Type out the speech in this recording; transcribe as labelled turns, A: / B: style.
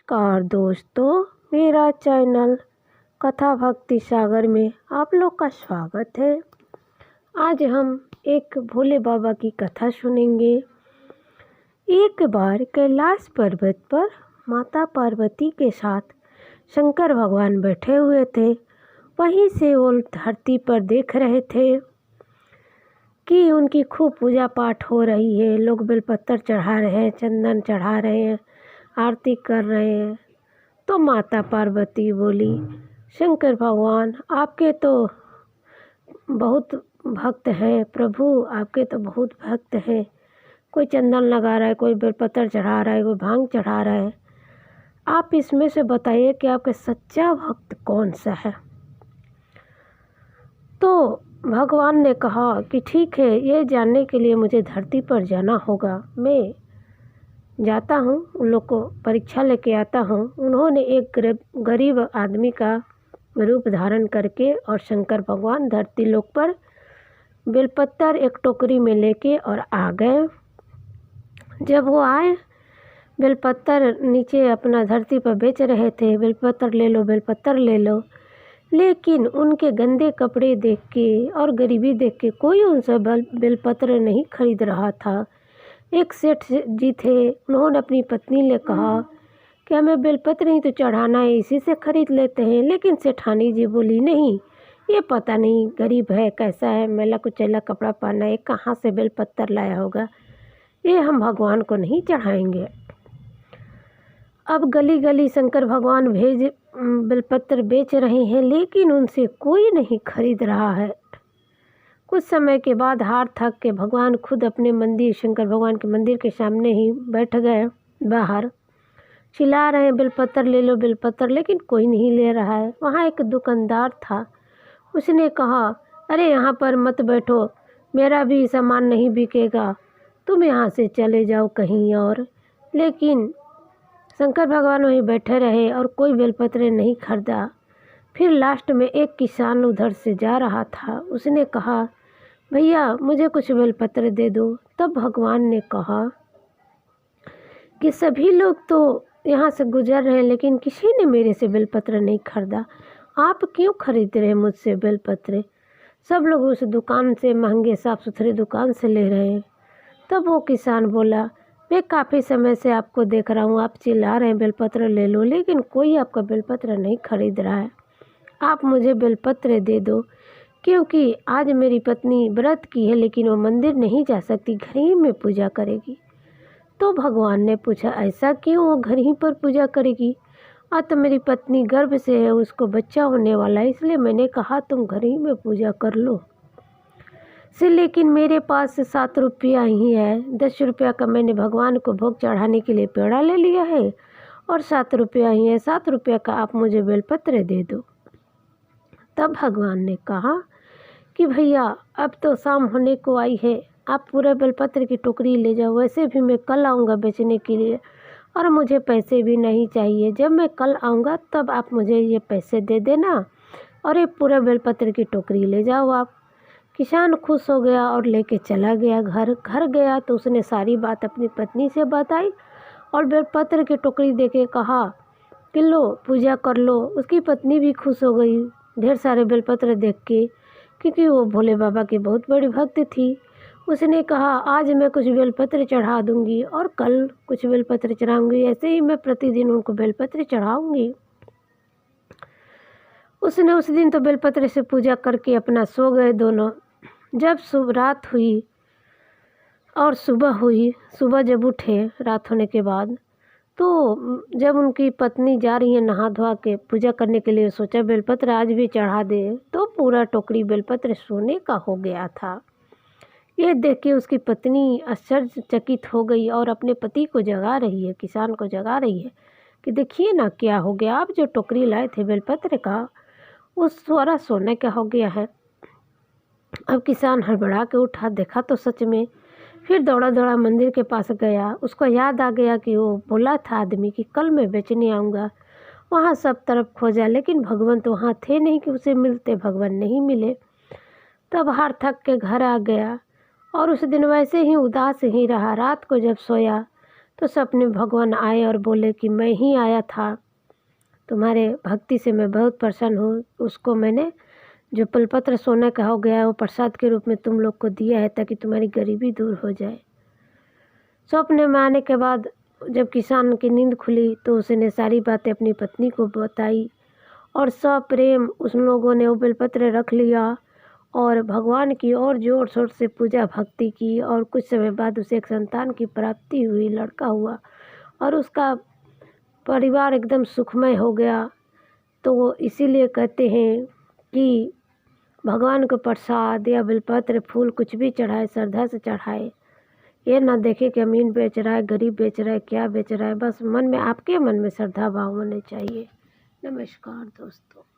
A: नमस्कार दोस्तों, मेरा चैनल कथा भक्ति सागर में आप लोग का स्वागत है। आज हम एक भोले बाबा की कथा सुनेंगे। एक बार कैलाश पर्वत पर माता पार्वती के साथ शंकर भगवान बैठे हुए थे। वहीं से वो धरती पर देख रहे थे कि उनकी खूब पूजा पाठ हो रही है। लोग बेलपत्र चढ़ा रहे हैं, चंदन चढ़ा रहे हैं, आरती कर रहे हैं। तो माता पार्वती बोली, शंकर भगवान आपके तो बहुत भक्त हैं, प्रभु आपके तो बहुत भक्त हैं। कोई चंदन लगा रहा है, कोई बेलपत्र चढ़ा रहा है, कोई भांग चढ़ा रहा है। आप इसमें से बताइए कि आपके सच्चा भक्त कौन सा है। तो भगवान ने कहा कि ठीक है, ये जानने के लिए मुझे धरती पर जाना होगा। मैं जाता हूँ, उन लोग को परीक्षा लेके आता हूँ। उन्होंने एक गरीब आदमी का रूप धारण करके और शंकर भगवान धरती लोक पर बेलपत्र एक टोकरी में लेके और आ गए। जब वो आए, बेलपत्र नीचे अपना धरती पर बेच रहे थे। बेलपत्र ले लो, बेलपत्र ले लो। लेकिन उनके गंदे कपड़े देख के और गरीबी देख के कोई उनसे बेलपत्र नहीं खरीद रहा था। एक सेठ जी थे, उन्होंने अपनी पत्नी ने कहा कि हमें बेलपत्र ही तो चढ़ाना है, इसी से खरीद लेते हैं। लेकिन सेठानी जी बोली, नहीं, ये पता नहीं गरीब है, कैसा है, मैला कुचैला कपड़ा पहना है, कहाँ से बेलपत्र लाया होगा, ये हम भगवान को नहीं चढ़ाएंगे। अब गली गली शंकर भगवान बेलपत्र बेच रहे हैं, लेकिन उनसे कोई नहीं खरीद रहा है। कुछ समय के बाद हार थक के भगवान खुद अपने मंदिर, शंकर भगवान के मंदिर के सामने ही बैठ गए। बाहर चिल्ला रहे हैं, बेलपत्र ले लो, बेलपत्र, लेकिन कोई नहीं ले रहा है। वहाँ एक दुकानदार था, उसने कहा, अरे यहाँ पर मत बैठो, मेरा भी सामान नहीं बिकेगा, तुम यहाँ से चले जाओ कहीं और। लेकिन शंकर भगवान वहीं बैठे रहे और कोई बेलपत्र नहीं खरीदा। फिर लास्ट में एक किसान उधर से जा रहा था, उसने कहा, भैया मुझे कुछ बेलपत्र दे दो। तब भगवान ने कहा कि सभी लोग तो यहाँ से गुजर रहे हैं, लेकिन किसी ने मेरे से बेलपत्र नहीं खरीदा। आप क्यों खरीद रहे हैं मुझसे बेलपत्र? सब लोग उस दुकान से, महंगे साफ़ सुथरे दुकान से ले रहे हैं। तब वो किसान बोला, मैं काफ़ी समय से आपको देख रहा हूँ, आप चिल्ला रहे हैं बेलपत्र ले लो, लेकिन कोई आपका बेलपत्र नहीं खरीद रहा है। आप मुझे बेलपत्र दे दो, क्योंकि आज मेरी पत्नी व्रत की है, लेकिन वो मंदिर नहीं जा सकती, घर ही में पूजा करेगी। तो भगवान ने पूछा, ऐसा क्यों, वो घर ही पर पूजा करेगी? तो मेरी पत्नी गर्भ से है, उसको बच्चा होने वाला है, इसलिए मैंने कहा तुम घर ही में पूजा कर लो। लेकिन मेरे पास 7 रुपया ही है, 10 रुपया का मैंने भगवान को भोग चढ़ाने के लिए पेड़ा ले लिया है, और 7 रुपया ही है, 7 रुपया का आप मुझे बेलपत्र दे दो। तब भगवान ने कहा कि भैया अब तो शाम होने को आई है, आप पूरे बेलपत्र की टोकरी ले जाओ। वैसे भी मैं कल आऊँगा बेचने के लिए, और मुझे पैसे भी नहीं चाहिए। जब मैं कल आऊँगा तब आप मुझे ये पैसे दे देना, और ये पूरे बेलपत्र की टोकरी ले जाओ आप। किसान खुश हो गया और लेके चला गया। घर गया तो उसने सारी बात अपनी पत्नी से बताई, और बेलपत्र की टोकरी देके कहा कि लो पूजा कर लो। उसकी पत्नी भी खुश हो गई ढेर सारे बेलपत्र देख के, क्योंकि वो भोले बाबा की बहुत बड़ी भक्त थी। उसने कहा, आज मैं कुछ बेलपत्र चढ़ा दूंगी और कल कुछ बेलपत्र चढ़ाऊंगी, ऐसे ही मैं प्रतिदिन उनको बेलपत्र चढ़ाऊंगी। उसने उस दिन तो बेलपत्र से पूजा करके अपना सो गए दोनों। जब रात हुई और सुबह हुई, सुबह जब उठे रात होने के बाद, तो जब उनकी पत्नी जा रही है नहा धोआ के पूजा करने के लिए, सोचा बेलपत्र आज भी चढ़ा दे। तो पूरा टोकरी बेलपत्र सोने का हो गया था। ये देख के उसकी पत्नी आश्चर्यचकित हो गई और अपने पति को जगा रही है, किसान को जगा रही है कि देखिए ना क्या हो गया, आप जो टोकरी लाए थे बेलपत्र का, उस सारा सोने का हो गया है। अब किसान हड़बड़ा के उठा, देखा तो सच में। फिर दौड़ा दौड़ा मंदिर के पास गया। उसको याद आ गया कि वो बोला था आदमी कि कल मैं बेचने आऊँगा। वहाँ सब तरफ खोजा, लेकिन भगवान तो वहाँ थे नहीं कि उसे मिलते, भगवान नहीं मिले। तब हार थक के घर आ गया, और उस दिन वैसे ही उदास ही रहा। रात को जब सोया तो सपने भगवान आए और बोले कि मैं ही आया था, तुम्हारे भक्ति से मैं बहुत प्रसन्न हूँ। उसको मैंने जो पलपत्र सोने का हो गया है वो प्रसाद के रूप में तुम लोग को दिया है ताकि तुम्हारी गरीबी दूर हो जाए। सपने में आने के बाद जब किसान की नींद खुली तो उसने सारी बातें अपनी पत्नी को बताई और सब प्रेम उन लोगों ने वो बेलपत्र रख लिया और भगवान की और जोर शोर से पूजा भक्ति की। और कुछ समय बाद उसे एक संतान की प्राप्ति हुई, लड़का हुआ और उसका परिवार एकदम सुखमय हो गया। तो वो इसीलिए कहते हैं कि भगवान को प्रसाद या बेलपत्र फूल कुछ भी चढ़ाए, श्रद्धा से चढ़ाए। ये ना देखे कि अमीन बेच रहा है, गरीब बेच रहा है, क्या बेच रहा है। बस मन में, आपके मन में श्रद्धा भाव होने चाहिए। नमस्कार दोस्तों।